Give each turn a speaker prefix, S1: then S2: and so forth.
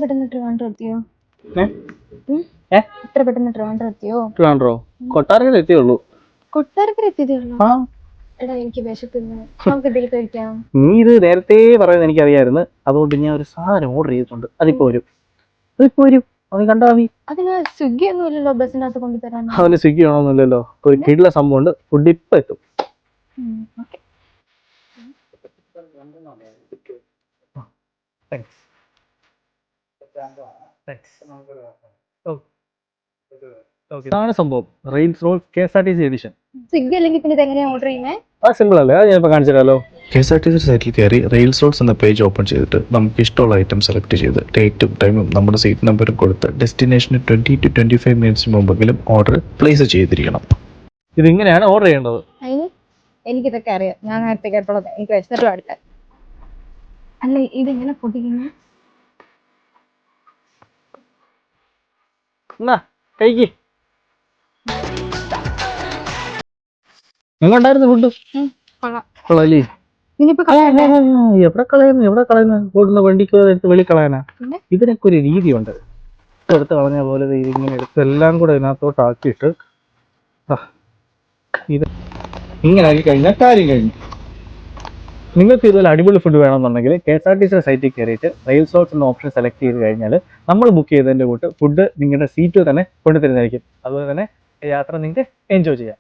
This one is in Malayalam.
S1: പെട്ടെന്ന് ട്രിവാൻഡ്രം എത്തിയോ? എത്ര പെട്ടെന്ന് ട്രിവാൻഡ്രം എത്തിയോ?
S2: ട്രിവാൻഡ്രോ കൊട്ടാരക്കര എത്തിയുള്ളൂ.
S1: കൊട്ടാരക്കര എത്തിയതേ ഉള്ളൂ? എടാ എനിക്ക് വിശക്കുന്നു, നമുക്ക് ഇതിൽ കഴിക്കാം.
S2: നീ ഇത് നേരത്തെ പറയുന്നത് എനിക്കറിയായിരുന്നു. അതുകൊണ്ട് ഞാൻ ഒരു സാധനം ഓർഡർ ചെയ്തിട്ടുണ്ട്. അതിപ്പോ വരും. അവന് കണ്ടാ മതി.
S1: അതിന് സ്വിഗ്ഗി ഒന്നും ഇല്ലല്ലോ ബസ്സിനകത്ത് കൊണ്ടുതരാൻ.
S2: അവന് സ്വിഗ്ഗി ആണോന്നില്ലല്ലോ. ഒരു കിടില സംഭവം ഉണ്ട്. ഫുഡ് ഇപ്പൊ എത്തും. ഇതാണ് സംഭവം. Rails road KSRTC edition.
S1: Swiggy അല്ലെങ്കിൽ പിന്നെ ഇതെങ്ങനെയാ ഓർഡർ ചെയ്യുന്നത്?
S2: സിമ്പിൾ അല്ലേ? അത് ഞാനിപ്പോൾ കാണിച്ചു തരാമല്ലോ.
S3: KSRTC സൈറ്റിൽ കയറി റെയിൽസ് റോഡ്സ് എന്ന പേജ് ഓപ്പൺ ചെയ്തിട്ട് നമുക്ക് ഇഷ്ടമുള്ള ഐറ്റം സെലക്ട് ചെയ്ത് ഡേറ്റും ടൈമും നമ്മുടെ സീറ്റ് നമ്പറും കൊടുത്ത് ഡെസ്റ്റിനേഷന് 20 to 25 മിനിറ്റ്സിന് മുമ്പെങ്കിലും ഓർഡർ പ്ലേസ് ചെയ്തിരിക്കണം.
S2: ഇതിങ്ങനെയാണ് ഓർഡർ ചെയ്യേണ്ടത്.
S1: എനിക്കിതൊക്കെ അറിയാം, ഞാൻ നേരത്തെ കേട്ടോളൂ. എനിക്ക് വിശന്നിട്ട് പാടില്ല. അല്ല ഇതെങ്ങനെ പൊട്ടിക്കുന്നു?
S2: കഴിക്ക്. എങ്ങോട്ടായിരുന്നു ഫുഡ്? കൊള്ളാല്ലേ? എവിടെ കളയുന്നു? കൂടുന്ന വണ്ടിക്ക് എടുത്ത് വെളി കളയാനാ? ഇതിനൊക്കെ ഒരു രീതിയുണ്ട്. എടുത്ത് കളഞ്ഞ പോലെ ഇങ്ങനെ എടുത്ത് എല്ലാം കൂടെ ഇതിനകത്തോട്ട് ആക്കിയിട്ട് ഇത് ഇങ്ങനെ ആക്കി കഴിഞ്ഞാൽ കാര്യം കഴിഞ്ഞു. നിങ്ങൾക്ക് ഇതുപോലെ അടിപൊളി ഫുഡ് വേണമെന്നുണ്ടെങ്കിൽ KSRTC സൈറ്റിൽ കയറിയിട്ട് റെയിൽസ് റോഡ്സ് എന്ന ഓപ്ഷൻ സെലക്ട് ചെയ്ത് കഴിഞ്ഞാൽ നമ്മൾ ബുക്ക് ചെയ്തതിൻ്റെ കൂട്ട് ഫുഡ് നിങ്ങളുടെ സീറ്റിൽ തന്നെ കൊണ്ടുതരുന്നതായിരിക്കും. അതുപോലെ തന്നെ യാത്ര നിങ്ങൾക്ക് എൻജോയ് ചെയ്യാം.